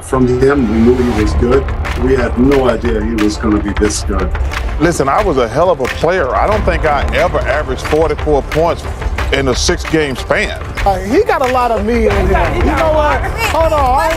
from him. We knew he was good. We had no idea he was going to be this good. Listen, I was a hell of a player. I don't think I ever averaged 44 points in a 6-game span. He got a lot of me in him. You know what? Hold on.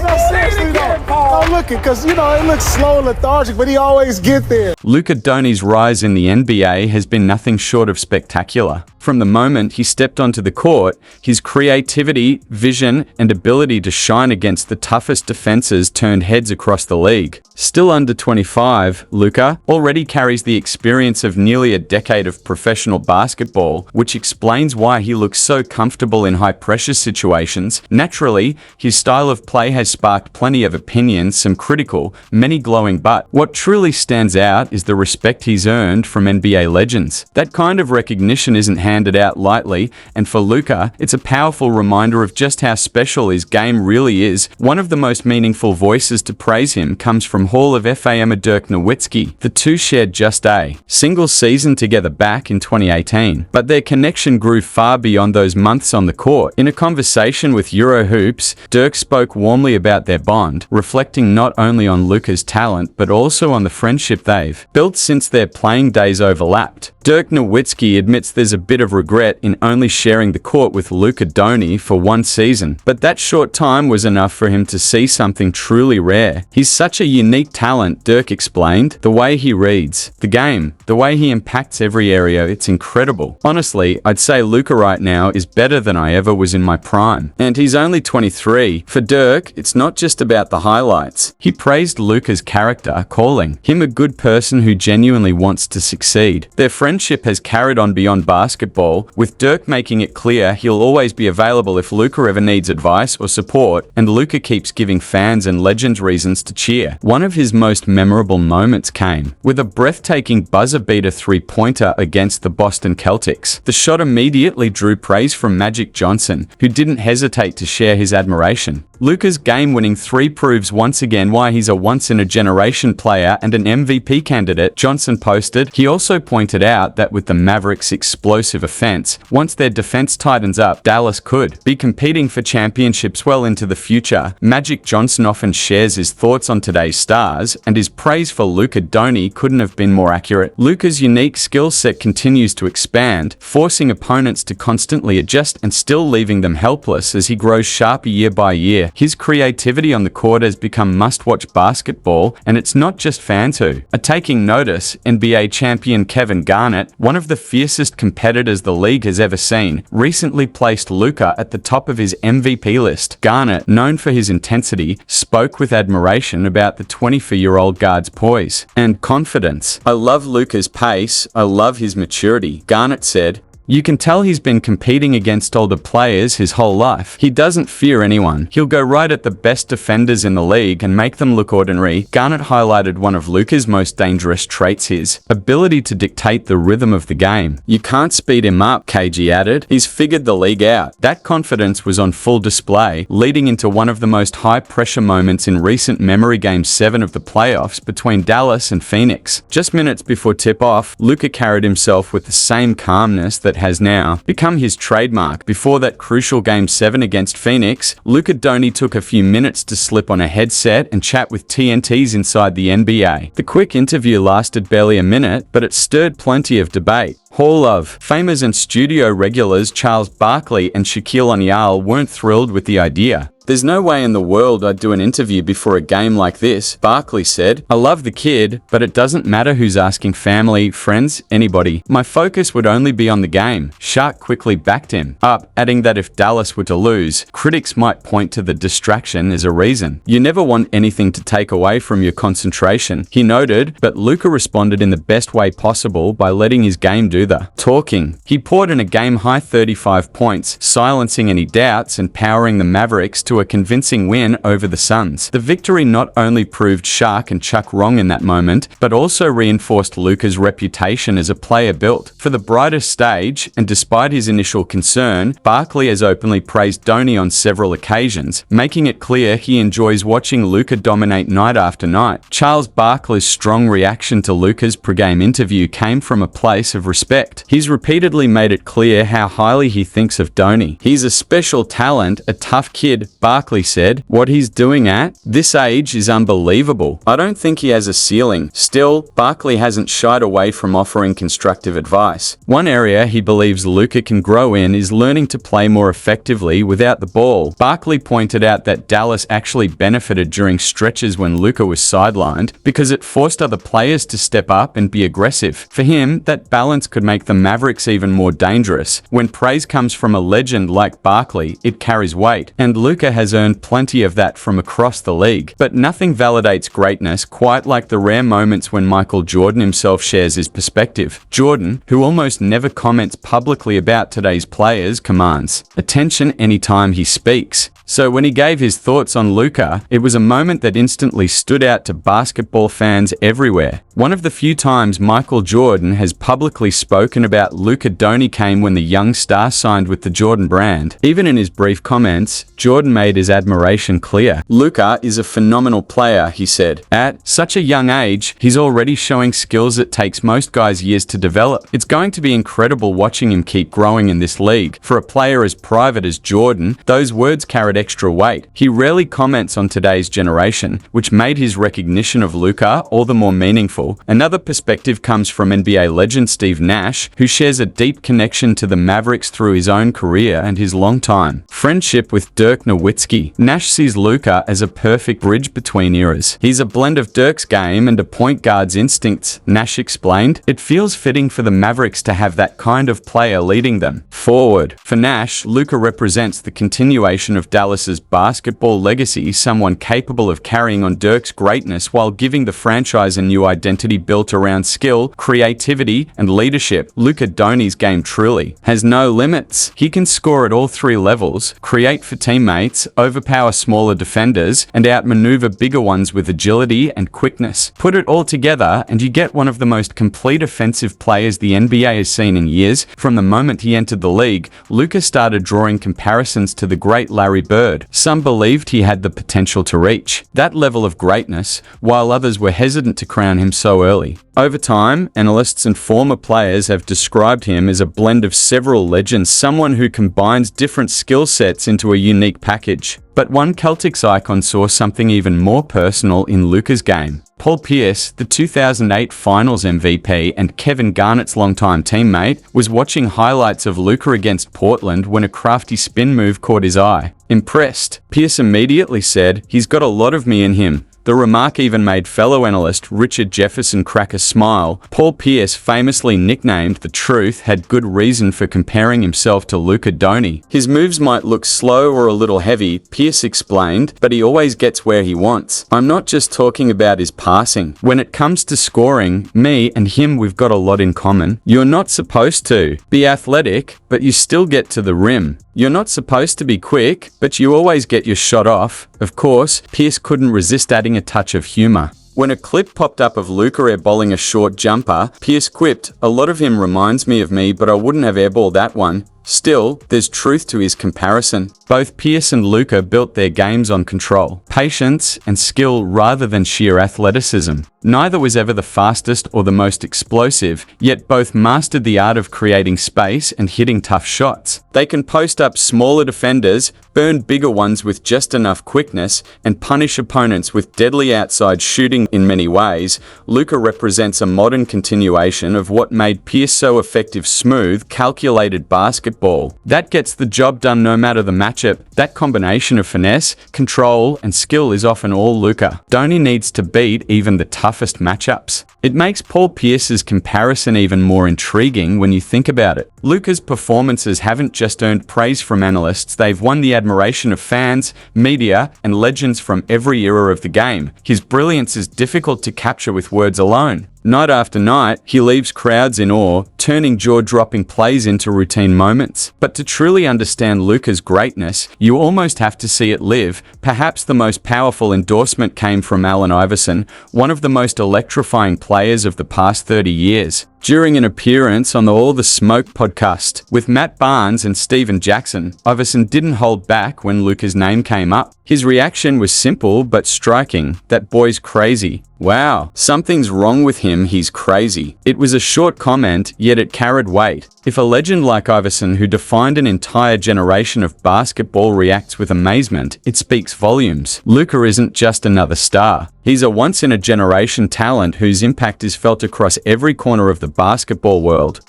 No, seriously, no, look it, because, it looks slow and lethargic, but he always get there. Luka Dončić's rise in the NBA has been nothing short of spectacular. From the moment he stepped onto the court, his creativity, vision, and ability to shine against the toughest defenses turned heads across the league. Still under 25, Luka already carries the experience of nearly a decade of professional basketball, which explains why he looks so comfortable in high-pressure situations. Naturally, his style of play has sparked plenty of opinions, some critical, many glowing, but what truly stands out is the respect he's earned from NBA legends. That kind of recognition isn't handed out lightly, and for Luka, it's a powerful reminder of just how special his game really is. One of the most meaningful voices to praise him comes from Hall of Famer Dirk Nowitzki. The two shared just a single season together back in 2018, but their connection grew far beyond those months on the court. In a conversation with Eurohoops, Dirk spoke warmly about their bond, reflecting not only on Luka's talent but also on the friendship they've built since their playing days overlapped. Dirk Nowitzki admits there's a bit of regret in only sharing the court with Luka Dončić for one season, but that short time was enough for him to see something truly rare. He's such a unique talent, Dirk explained. The way he reads the game, the way he impacts every area, it's incredible. Honestly, I'd say Luka right now is better than I ever was in my prime. And he's only 23. For Dirk, it's not just about the highlights. He praised Luka's character, calling him a good person who genuinely wants to succeed. Their friendship has carried on beyond basketball, with Dirk making it clear he'll always be available if Luka ever needs advice or support, and Luka keeps giving fans and legends reasons to cheer. One of his most memorable moments came with a breathtaking buzzer-beater three-pointer against the Boston Celtics. The shot immediately drew praise from Magic Johnson, who didn't hesitate to share his admiration. Luka's game-winning three proves once again why he's a once-in-a-generation player and an MVP candidate, Johnson posted. He also pointed out that with the Mavericks' explosive offense, once their defense tightens up, Dallas could be competing for championships well into the future. Magic Johnson often shares his thoughts on today's stars, and his praise for Luka Dončić couldn't have been more accurate. Luka's unique skill set continues to expand, forcing opponents to constantly adjust and still leaving them helpless as he grows sharper year by year. His creativity on the court has become must-watch basketball, and it's not just fans who are taking notice. NBA champion Kevin Garnet, one of the fiercest competitors the league has ever seen, recently placed Luka at the top of his MVP list. Garnet, known for his intensity, spoke with admiration about the 24-year-old guard's poise and confidence. "I love Luka's pace. I love his maturity," Garnet said. "You can tell he's been competing against older players his whole life. He doesn't fear anyone. He'll go right at the best defenders in the league and make them look ordinary." Garnet highlighted one of Luka's most dangerous traits, his ability to dictate the rhythm of the game. "You can't speed him up," KG added. "He's figured the league out." That confidence was on full display, leading into one of the most high-pressure moments in recent memory, Game 7 of the playoffs between Dallas and Phoenix. Just minutes before tip-off, Luka carried himself with the same calmness that has now become his trademark. Before that crucial Game 7 against Phoenix, Luka Dončić took a few minutes to slip on a headset and chat with TNTs inside the NBA. The quick interview lasted barely a minute, but it stirred plenty of debate. Hall of Famers and studio regulars Charles Barkley and Shaquille O'Neal weren't thrilled with the idea. "There's no way in the world I'd do an interview before a game like this," Barkley said. "I love the kid, but it doesn't matter who's asking, family, friends, anybody. My focus would only be on the game." Shaq quickly backed him up, adding that if Dallas were to lose, critics might point to the distraction as a reason. "You never want anything to take away from your concentration," he noted, but Luka responded in the best way possible by letting his game do the talking. He poured in a game-high 35 points, silencing any doubts and powering the Mavericks to a convincing win over the Suns. The victory not only proved Shaq and Chuck wrong in that moment, but also reinforced Luka's reputation as a player built for the brightest stage, and despite his initial concern, Barkley has openly praised Dončić on several occasions, making it clear he enjoys watching Luka dominate night after night. Charles Barkley's strong reaction to Luka's pre-game interview came from a place of respect respect. He's repeatedly made it clear how highly he thinks of Donny. He's a special talent, a tough kid, Barkley said. What he's doing at this age is unbelievable. I don't think he has a ceiling. Still, Barkley hasn't shied away from offering constructive advice. One area he believes Luka can grow in is learning to play more effectively without the ball. Barkley pointed out that Dallas actually benefited during stretches when Luka was sidelined because it forced other players to step up and be aggressive. For him, that balance could make the Mavericks even more dangerous. When praise comes from a legend like Barkley, it carries weight, and Luka has earned plenty of that from across the league. But nothing validates greatness quite like the rare moments when Michael Jordan himself shares his perspective. Jordan, who almost never comments publicly about today's players, commands attention anytime he speaks. So when he gave his thoughts on Luka, it was a moment that instantly stood out to basketball fans everywhere. One of the few times Michael Jordan has publicly spoken about Luka Dončić came when the young star signed with the Jordan brand. Even in his brief comments, Jordan made his admiration clear. Luka is a phenomenal player, he said. At such a young age, he's already showing skills it takes most guys years to develop. It's going to be incredible watching him keep growing in this league. For a player as private as Jordan, those words carried extra weight. He rarely comments on today's generation, which made his recognition of Luka all the more meaningful. Another perspective comes from NBA legend Steve Nash, who shares a deep connection to the Mavericks through his own career and his long-time friendship with Dirk Nowitzki. Nash sees Luka as a perfect bridge between eras. He's a blend of Dirk's game and a point guard's instincts, Nash explained. It feels fitting for the Mavericks to have that kind of player leading them forward. For Nash, Luka represents the continuation of Dallas's basketball legacy, someone capable of carrying on Dirk's greatness while giving the franchise a new identity built around skill, creativity, and leadership. Luka Dončić's game truly has no limits. He can score at all three levels, create for teammates, overpower smaller defenders, and outmaneuver bigger ones with agility and quickness. Put it all together and you get one of the most complete offensive players the NBA has seen in years. From the moment he entered the league, Luka started drawing comparisons to the great Larry Bird. Some believed he had the potential to reach that level of greatness, while others were hesitant to crown him so early. Over time, analysts and former players have described him as a blend of several legends, someone who combines different skill sets into a unique package. But one Celtics icon saw something even more personal in Luka's game. Paul Pierce, the 2008 Finals MVP and Kevin Garnett's longtime teammate, was watching highlights of Luka against Portland when a crafty spin move caught his eye. Impressed, Pierce immediately said, "He's got a lot of me in him." The remark even made fellow analyst Richard Jefferson crack a smile. Paul Pierce, famously nicknamed The Truth, had good reason for comparing himself to Luka Dončić. His moves might look slow or a little heavy, Pierce explained, but he always gets where he wants. I'm not just talking about his passing. When it comes to scoring, me and him, we've got a lot in common. You're not supposed to be athletic, but you still get to the rim. You're not supposed to be quick, but you always get your shot off. Of course, Pierce couldn't resist adding a touch of humor. When a clip popped up of Luka airballing a short jumper, Pierce quipped, "A lot of him reminds me of me, but I wouldn't have airballed that one." Still, there's truth to his comparison. Both Pierce and Luka built their games on control, patience, and skill rather than sheer athleticism. Neither was ever the fastest or the most explosive, yet both mastered the art of creating space and hitting tough shots. They can post up smaller defenders, burn bigger ones with just enough quickness, and punish opponents with deadly outside shooting. In many ways, Luka represents a modern continuation of what made Pierce so effective: smooth, calculated basketball that gets the job done no matter the matchup. That combination of finesse, control, and skill is often all Luka Dončić needs to beat even the toughest matchups. It makes Paul Pierce's comparison even more intriguing when you think about it. Luka's performances haven't just earned praise from analysts, they've won the admiration of fans, media, and legends from every era of the game. His brilliance is difficult to capture with words alone. Night after night, he leaves crowds in awe, turning jaw-dropping plays into routine moments. But to truly understand Luka's greatness, you almost have to see it live. Perhaps the most powerful endorsement came from Allen Iverson, one of the most electrifying players of the past 30 years. During an appearance on the All the Smoke podcast with Matt Barnes and Steven Jackson, Iverson didn't hold back when Luka's name came up. His reaction was simple but striking. That boy's crazy. Wow, something's wrong with him, he's crazy. It was a short comment, yet it carried weight. If a legend like Iverson, who defined an entire generation of basketball, reacts with amazement, it speaks volumes. Luka isn't just another star. He's a once-in-a-generation talent whose impact is felt across every corner of the basketball world.